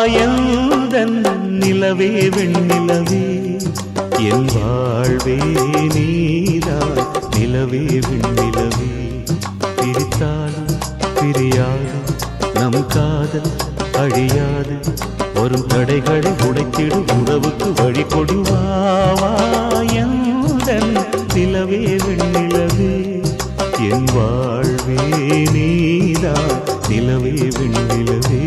எந்தன் நிலவே வெண்ணிலவே என் வாழ்வே நீதான் நிலவே வெண்ணிலவே பிரித்தாலும் பிரியாது நம் காதல் அழியாது வரும் தடைகளை உடைத்திடும் உறவுக்கு வழி கொடுவாவா எந்தன் நிலவே வெண்ணிலவே என் வாழ்வே நீதான் நிலவே வெண்ணிலவே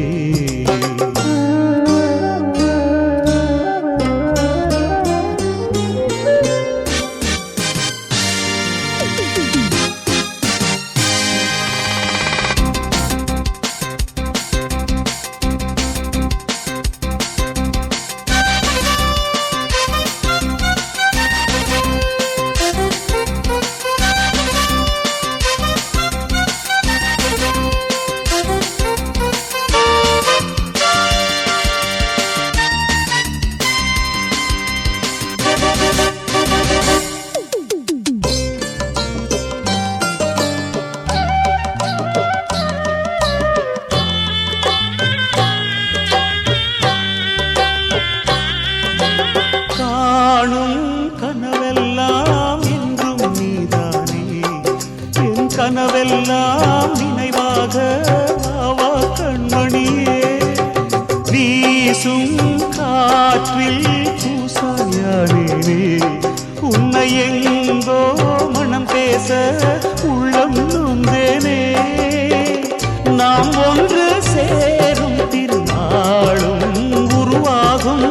கனவெல்லாம் நினைவாக ஆவா கண்மணியே வீசும் காற்றில் பூசாயானே உன்னை எங்கோ மனம் பேச உள்ளம் நொந்தேனே நாம் ஒன்று சேரும் திருநாளும் உருவாகும்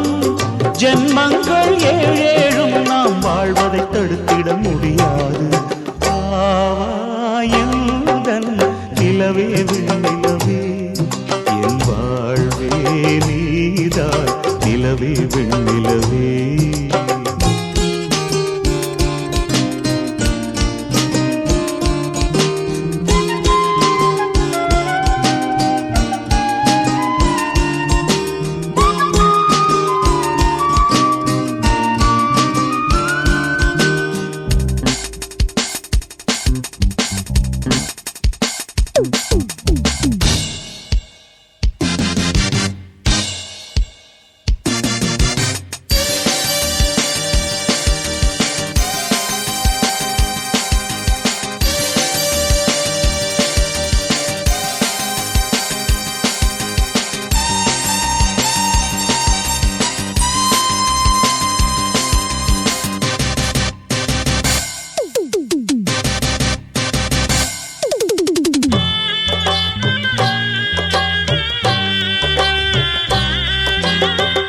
ஜென்மங்கள் ஏழேழும் நாம் வாழ்வதை தடுத்திட முடியாது நிலவே வெண்ணிலவே என் வாழ்வே நீதான் நிலவே வெண்ணிலவே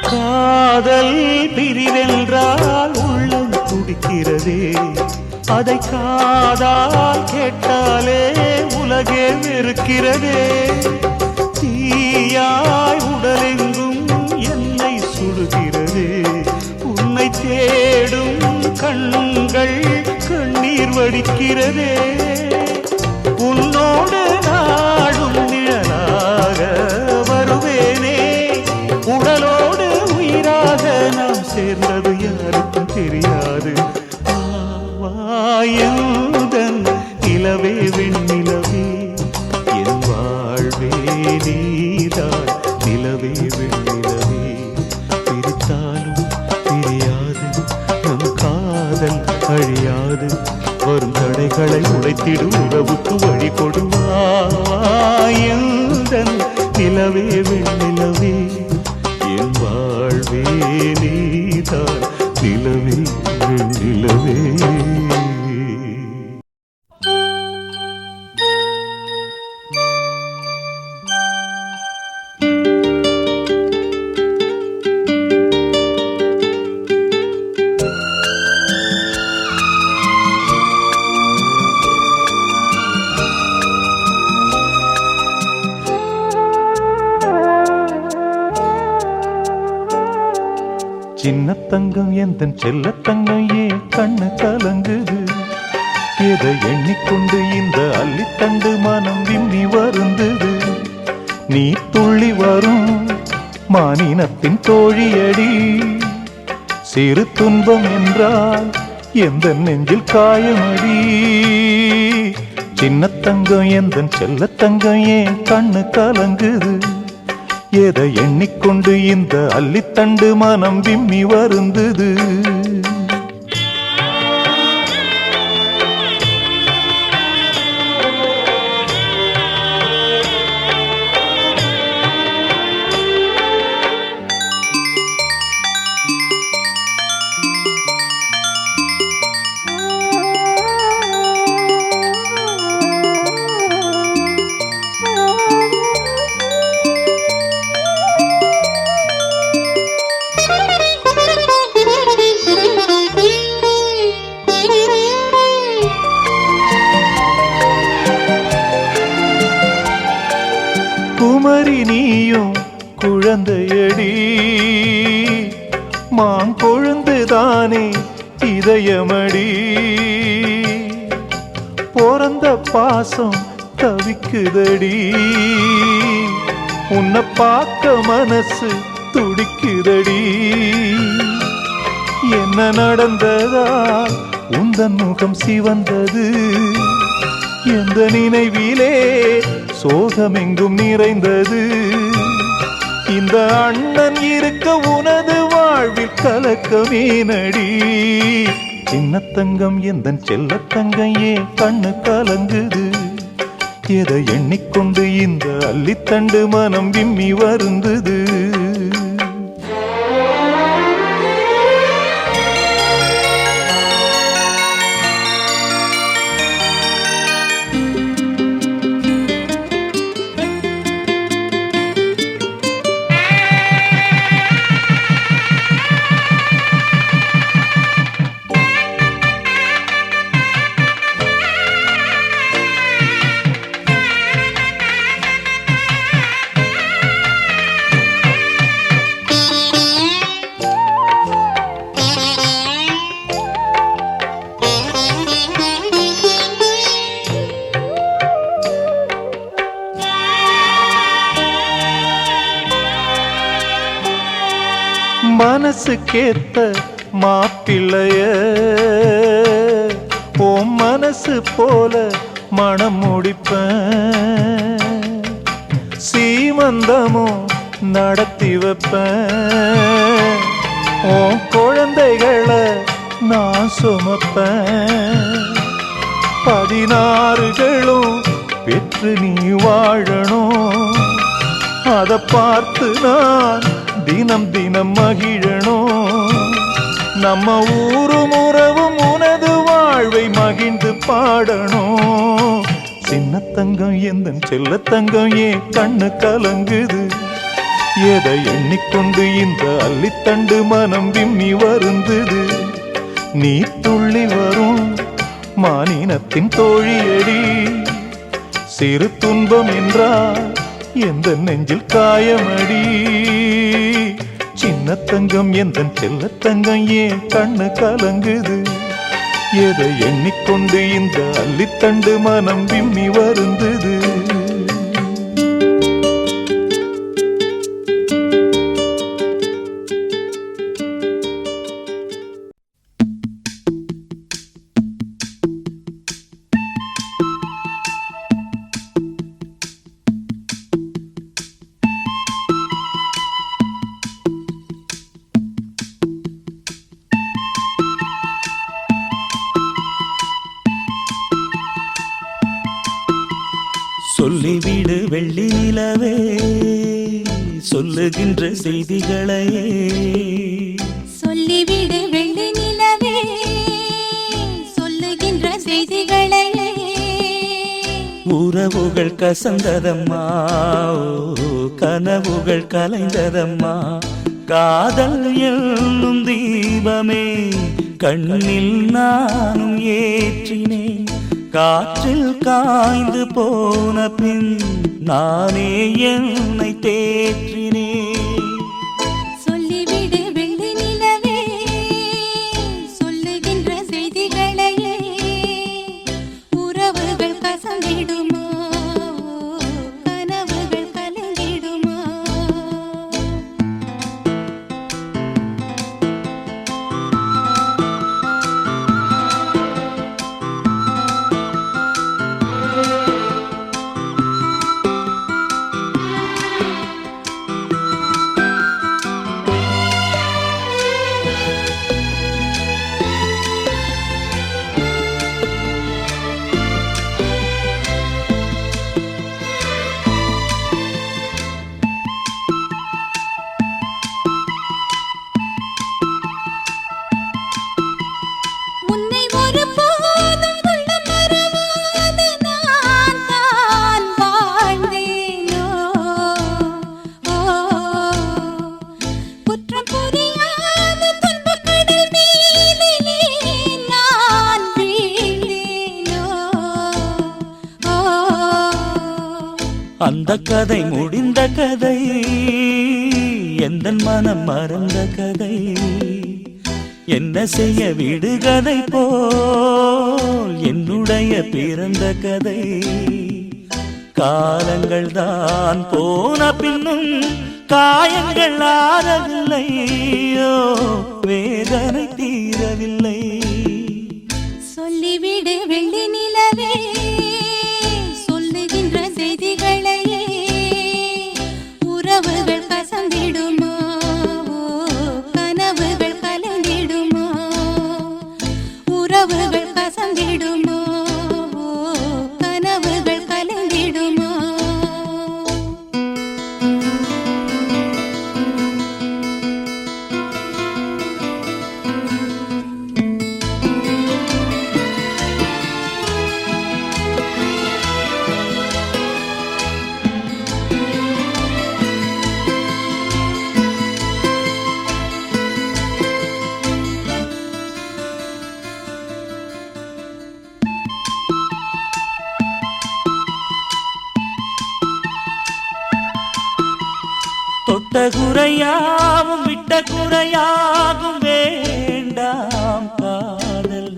காதல் பிரிவென்றால் உள்ளம் துடிக்கிறதே அதை காதால் கேட்டாலே உலகே வெறுக்கிறதே தீயாய் உடலெங்கும் என்னை சுடுகிறதே உன்னை தேடும் கண்கள் கண்ணீர் வடிக்கிறதே உன்னோடு நாடும் நிழலாக வருவேனே உடலோடு உயிராக நாம் சேர்ந்தது யாருக்கும் தெரியாது ஆவாயுதன் நிலவே வெண்ணிலவே என் வாழ்வே நீதான் நிலவே வெண்ணிலவே பிரித்தாலும் பிரியாது நம் காதல் அழியாது வரும் தடைகளை உடைத்திடும் உறவுக்கு வழி கொடுவாயுதன் நிலவே வெண்ணிலவே என் வாழ்வே நீதான் நிலவே வெண்ணிலவே சின்ன தங்கம் எந்தன் செல்ல தங்கம் ஏன் கண்ணு கலங்குது எதை எண்ணிக்கொண்டு இந்த அள்ளித்தண்டு மனம் விம்மி வருந்தது நீ துள்ளி வரும் மானினத்தின் தோழியடி சிறு துன்பம் என்றால் எந்த நெஞ்சில் காயமடி சின்ன தங்கம் எந்தன் செல்ல தங்கம் ஏன் கண்ணு கலங்குது எதை எண்ணிக்கொண்டு இந்த அல்லித்தண்டு மனம் விம்மி வருந்தது. குமரி நீயும் குழந்தையடி, மாங்கொழுந்துதானே இதயமடி. பிறந்த பாசம் தவிக்குதடி, உன்னை பார்க்க மனசு துடிக்குதடி. என்ன நடந்ததா உந்தன் முகம் சிவந்தது, எந்த நினைவிலே சோகமெங்கும் நிறைந்தது. இந்த அண்ணன் இருக்க உனது வாழ்வில் கலக்கமே நடி. சின்னத்தங்கம் எந்தன் செல்லத்தங்கம் ஏன் கண்ணு கலங்குது, எதை எண்ணிக்கொண்டு இந்த அல்லித்தண்டு மனம் விம்மி வருந்தது. மனசுக்கேத்த மாப்பிள்ளைய ஓம் மனசு போல மனம் முடிப்பேன், சீமந்தமோ நடத்தி வைப்பேன். ஓம் குழந்தைகளை நான் சுமப்பேன், 16களும் பெற்று நீ வாழணும். அதை பார்த்து நான் தினம் தினம் மகிழணும். நம்ம ஊரும் உறவும் உனது வாழ்வை மகிழ்ந்து பாடணும். சின்னத்தங்கம் எந்தன் செல்லத்தங்கம் ஏன் கண்ணு கலங்குது, எதை எண்ணிக்கொண்டு இந்த அல்லித்தண்டு மனம் விம்மி வருந்தது. நீ துள்ளி வரும் மானினத்தின் தோழியடி, சிறு துன்பம் என்றால் எந்த நெஞ்சில் காயமடி. சின்னத்தங்கம் எந்தன் செல்லத்தங்கம் ஏன் கண்ணு கலங்குது, எதை எண்ணிக்கொண்டு இந்த அல்லித்தண்டு மனம் விம்மி வருந்தது. சொல்லிவிடு வெள்ளி நிலவே, சொல்லுகின்ற செய்திகளையே. சொல்லிவிடு வெள்ளி நிலவே, சொல்லுகின்ற செய்திகளையே. உறவுகள் கசந்ததம்மா, கனவுகள் கலைந்ததம்மா. காதல் என்னும் தீபமே கண்ணில் நானும் ஏற்றினேன். காற்றில் காய்ந்து போன பின் நானே என்னை தேற்றினேன். சொல்லிவிடு வெள்ளி நிலவே, சொல்லுகின்ற செய்திகளையே. உறவுகள் கசந்திடுமா, கனவுகள் கலந்திடுமா. அந்த கதை முடிந்த கதை, எந்த மனம் மறந்த கதை. என்ன செய்ய விடுகதை போல் என்னுடைய பிறந்த கதை. காலங்கள் தான் போன பின்னும் காயங்கள் ஆறவில்லையோ, வேதனை தீரவில்லை. சொல்லிவிடு வெள்ளி நிலவே, சொல்லுகின்ற செய்திகளையே. உறவுகள் கசந்திடுமா, கனவுகள் கலைந்திடுமா. உறவுகள் கசந்திடுமா, கனவுகள் கலைந்திடுமா. தொட்ட குறையாவும் விட்ட குறையாகும் வேண்டாம் காதல்.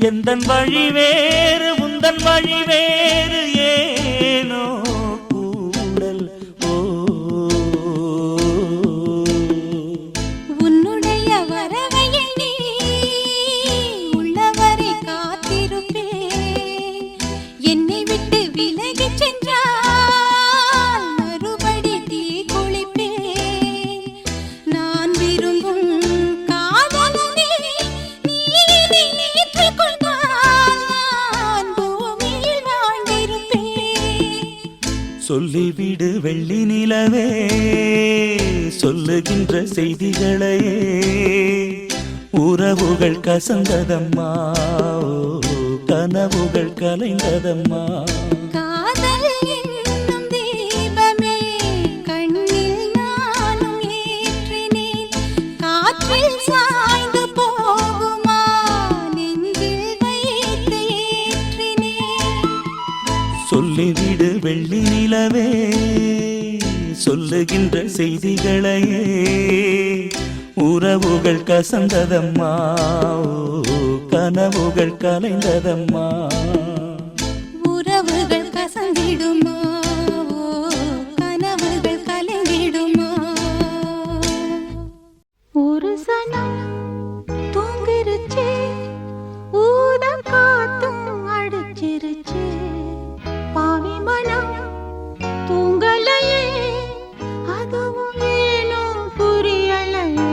எந்தன் வழி வேறு உந்தன் வழி வேறு, ஏனோ கூடல். உன்னுடைய வரவை எண்ணி உள்ளவரை காத்திருப்பேன். என்னை விட்டு விலகிச் சென்றால் மறுபடி தீ குளிப்பேன். நான் விரும்பும் காதலனே, நீ என்னை ஏற்றுக்கொண்டால் நான் பூமியில் வாழ்ந்திருப்பேன். சொல்லிவிடு வெள்ளி நிலவே, சொல்லுகின்ற செய்திகளையே. உறவுகள் கசந்ததம்மா, கனவுகள் கலைந்ததம்மா. காதல் என்னும் தீபமே கண்ணில் நானும் ஏற்றினேன். காற்றில் சாய்ந்து போகுமா, நெஞ்சில் வைத்து ஏற்றினேன். சொல்லிவிடு வெள்ளி நிலவே, சொல்லுகின்ற செய்திகளையே. உறவுகள் கசந்ததம்மா, கனவுகள் கலைந்ததம்மா. உறவுகள் கசந்திடுமா, கனவுகள் கலைந்திடுமா. ஒரு சனம் தூங்கிருச்சே, ஊத காத்தும் அடிச்சிருச்சே. பாவி மனம் தூங்கலையே, அதுவும் ஏனோ புரியலையே.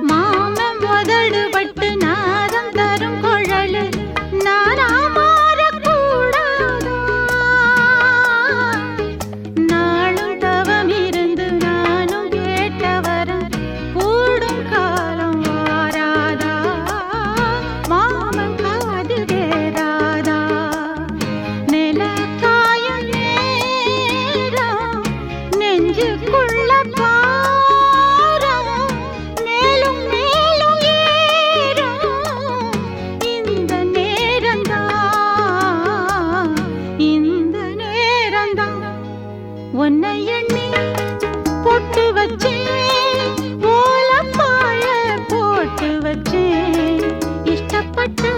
மாமன் முதடு பட்டு நாதம் தரும் குழலு நானா மாறக்கூடாதா? நாளும் தவம் இருந்து நானும் கேட்டவரம் கூடும் காலம் வாராதா? மாமன் காது கேராதா? நில காயும் நேரம் நெஞ்சுக்குள்ள பாரம் மேலும் மேலும் ஏறும் இந்த நேரம்தான், இந்த நேரம்தான். உன்னை எண்ணி பொட்டு வச்சேன், ஓலப்பாய போட்டு வச்சேன். இஷ்டப்பட்டு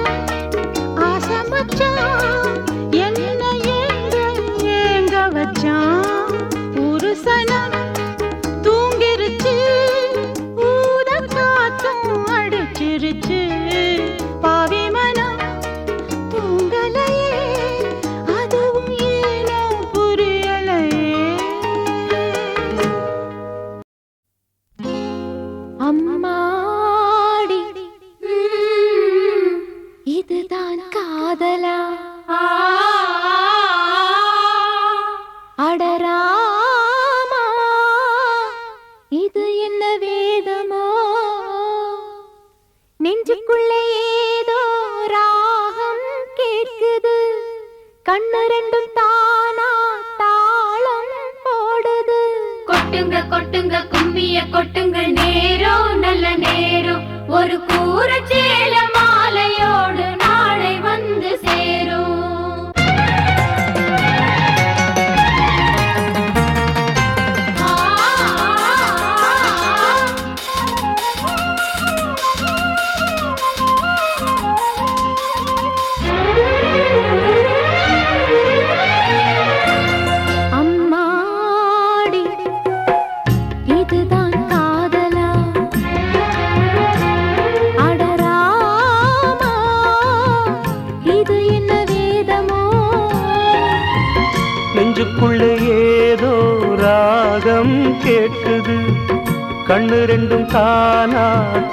ஆசை மச்சான் என்ன ஏங்க ஏங்க வச்சான். ஒரு சனம் தூங்கிருச்சு, ஊத காத்தும் அடிச்சிருச்சு. பாவி மனம் தூங்கலையே, அதுவும் ஏனோ புரியலையே. அம்மாடி, இதுதான் காதலா? அடராமா, இது என்ன வேதமோ? நெஞ்சுக்குள்ளே ஏதோ ராகம் கேட்குது, கண்ணு ரெண்டும் தானா தாளம் போடுது. கொட்டுங்க கொட்டுங்க கும்மிய கொட்டுங்க, நேரம் நல்ல நேரம். ஒரு கூரச்சேல மாலையோடு நாளை வந்து சேரும். ஆ, அம்மாடி, இதுதான் காதலா? அடராமா, இது என்ன வேதமோ? நெஞ்சுக்குள்ளே ஏதோ ராகம் கேட்குது, கண்ணு ரெண்டும் தானா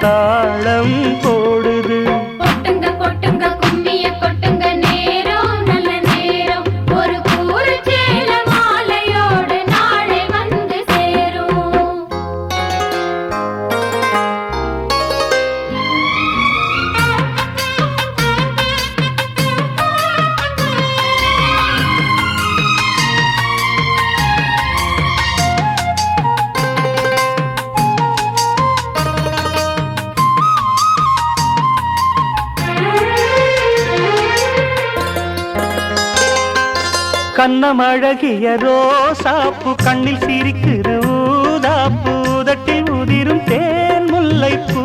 தாளம் போடுது. கொட்டுங்க கொட்டுங்க கும்மிய கொட்டுங்க, நேரம் நல்ல நேரம். ஒரு கூரச்சேல மாலையோடு நாளை வந்து சேரும். கண்ணம் அழகிய ரோசாப்பு, கண்ணில் சிரிக்குது ஊதாப்பு, உதட்டில் உதிரும் தேன் முல்லைப்பூ.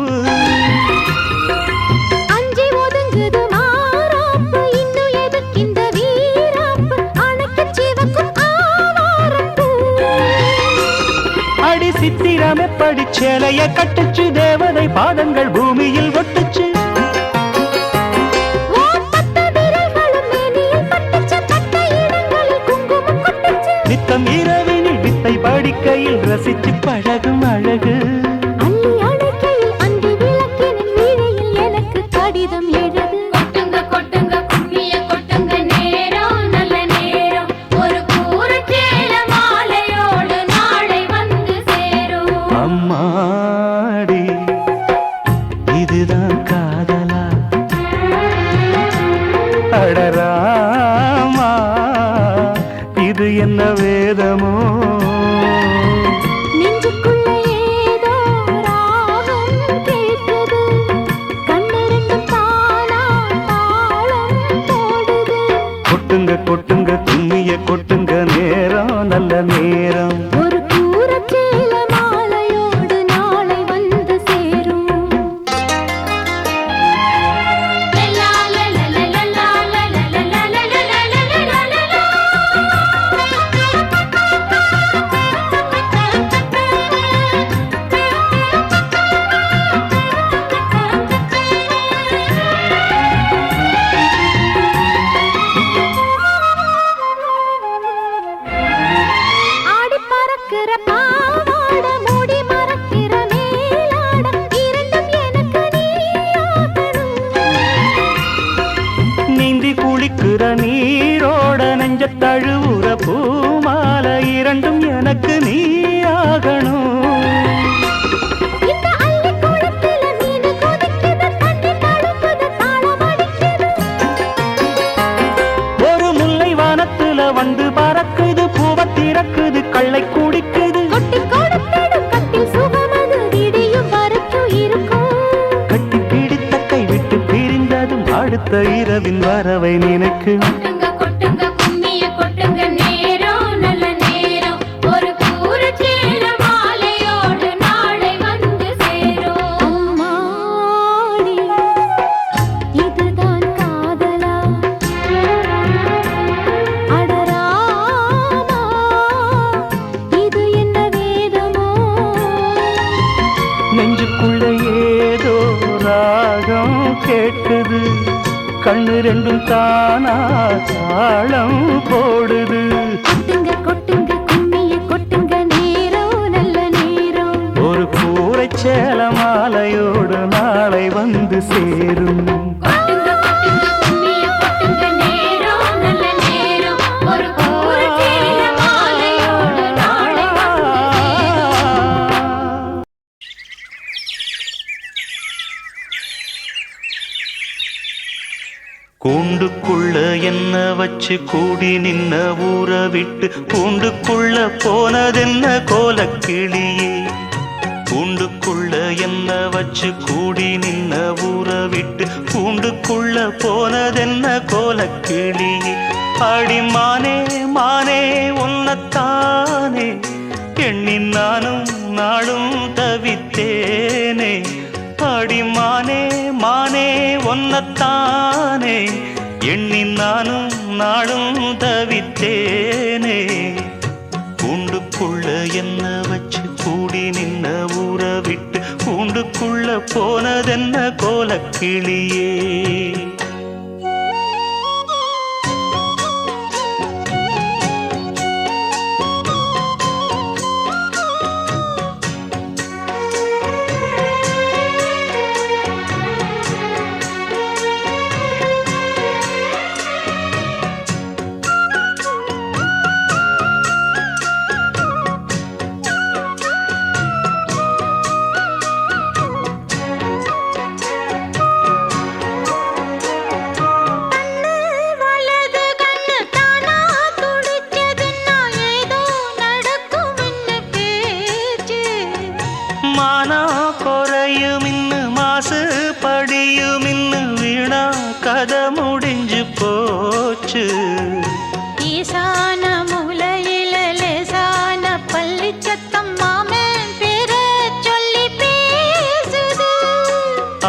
அஞ்சி ஒதுங்குது மாறாப்பு, இன்னும் எதுக்கிந்த வீராப்பு? அணைக்கச் சிவக்கும் ஆவாரப்பூ. அடி சித்திரம் எப்படி சேலைய கட்டுச்சு, தேவதை பாதங்கள் பூமியில் ஒட்டுச்சு. நித்தம் இரவினில் வித்தை படிக்கையில் ரசிச்சு பழகும் அழகு. அள்ளி அணைக்கையில் அன்பு விளக்கினில் வீணையில் எனக்கு கடிதம் எழுது. கொட்டுங்க கொட்டுங்க கும்மிய கொட்டுங்க, நேரம் நல்ல நேரம். ஒரு கூரச்சேல மாலையோடு நாளை வந்து சேரும். அம்மாடி, இதுதான் காதலா? அடராமா, இது என்ன வேதமோ? நெஞ்சுக்குள்ளே ஏதோ ராகம் கேட்குது, கண்ணு ரெண்டும் தானா தாளம் போடுது. கொட்டுங்க கொட்டுங்க கும்மிய கொட்டுங்க, நேரம் நல்ல நேரம். ஒரு கூரச்சேல மாலையோடு நாளை வந்து சேரும். லல்லா ஊத்துற நீரோட நெஞ்ச தழுவுற பூமாலை இரண்டும் எனக்கு நீ ஆகணும். இந்த அள்ளிக்கூடத்துல மீன் கொதிக்குது, தண்ணி தழும்புது, தாளம் அடிக்குது. ஒரு முல்லை வானத்துல வந்து பறக்குது, பூவ திறக்குது, கள்ளை குடிக்குது. கொட்டி கொடுத்திடும் கட்டில் சுகமது விடியும் வரைக்கும் இருக்கும். கட்டி பிடித்த கை விட்டு பிரிந்ததும் அடுத்த இரவின் வரவை நினைக்கும். கொட்டுங்க கொட்டுங்க கும்மிய கொட்டுங்க நேரம் நல்ல நேரம் ஒரு கூரச்சேல மாலையோடு நாளை வந்து சேரும். அம்மாடி, இதுதான் காதலா? அடராமா, இது என்ன வேதமோ? நெஞ்சுக்குள்ள ஏதோ ராகம் கேட்குது, கண்ணு ரெண்டும் தானா தாளம் போடுது. கொட்டுங்க கொட்டுங்க கும்மிய கொட்டுங்க நேரம் நல்ல நேரம். ஒரு கூரைச்சேல மாலையோடு நாளை வந்து சேரும். கொட்டுங்க கொட்டுங்க கும்மிய கொட்டுங்க நேரம் நல்ல நேரம் ஒரு கூரச்சேல மாலையோடு நாளை வந்து சேரும். கூண்டுக்குள்ள என்ன வச்சு கூடி நின்ன ஊற விட்டு கூண்டுக்குள்ள போனதென்ன கோலக்கிளியே. கூண்டுக்குள்ள என்ன வச்சு கூடி நின்ன ஊற விட்டு கூண்டுக்குள்ள போனதென்ன கோலக்கிளியே. அடி மானே மானே உன்னத்தானே எண்ணி நானும் நாளும் தவித்தேனே. அடி மானே மானே ஒன்னத்தானே எண்ணி நானும் நாளும் தவித்தேனே. கூண்டுக்குள்ள என்ன வச்சு கூடி நின்ன ஊற விட்டு கூண்டுக்குள்ள போனதென்ன கோலக்கிளியே. வலது கண்ணு தானா துடிச்சதுன்னா ஏதோ நடக்கும்னு பேச்சு. மானா குறையும் இன்னு மாசு படியும் இன்னு வீணா கதை முடிஞ்சு போச்சு. ஈசான மூலையில லேசான பள்ளிச்சத்தம் மாமன் பேர சொல்லி பேசுது.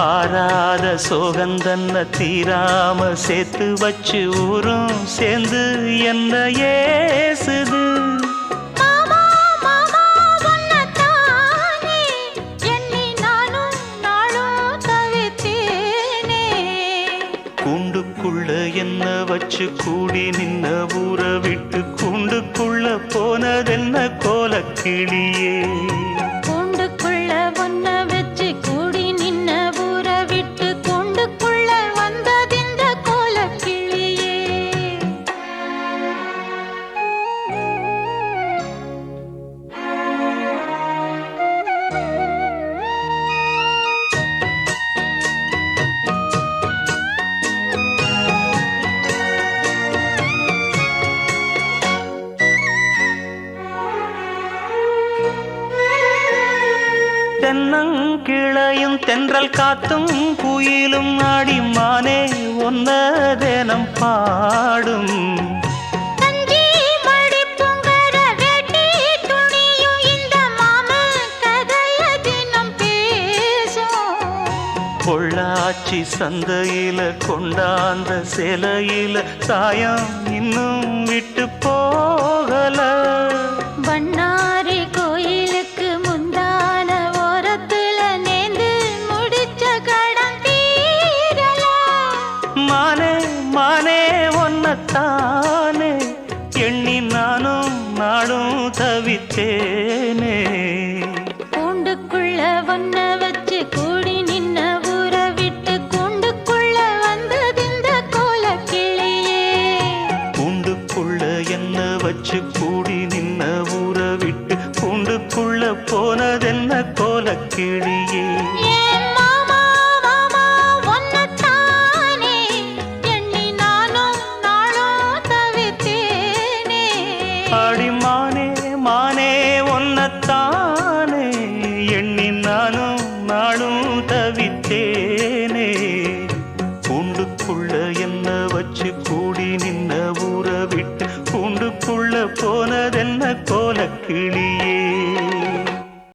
ஆறாத சோகந்தன்ன தீராம சேர்த்து வச்சு ஊரும் சேர்ந்து என்ன ஏசுது. மாமா மாமா உன்னத்தானே எண்ணி நானும் நாளும் தவித்தேனே. கூண்டுக்குள்ள என்ன வச்சு கூடி நின்ன ஊற விட்டு கூண்டுக்குள்ள போனதென்ன கோலக்கிளியே. கூண்டுக்குள்ள ஒன்ன வச்சு கூடி நின்ன ஊற விட்டு கூண்டுக்குள்ள வந்ததிந்த கோலக்கிளியே. தென்னங்கிளையும் தென்றல் காத்தும் குயிலும் ஆடி மானே ஒன்ன தினம் பாடும். தஞ்சி மடிப்புங்கர வேட்டி துணியும் இந்த மாமன் கதைய தினம் பேசும். பொள்ளாச்சி சந்தையில கொண்டாந்த சிலையில சாயம் இன்னும் விட்டு போகல. பண்ணாரி கோயிலுக்கு முந்தான ஓரத்துல நேந்து முடிச்ச கடன் தீரல. மானே மானே ஒன்னத்தானே எண்ணி நானும் நாடும் தவித்தேனே. கூண்டுக்குள்ள ஒன்ன வச்சு கூடி நின்ன ஊற விட்டு கூண்டுக்குள்ள வந்ததிந்த கோலக்கிளியே. வீட்டுக்குள்ள என்ன வச்சு கூடி நின்ன ஊற விட்டு கூண்டுக்குள்ள போனதென்ன கோல கிளியே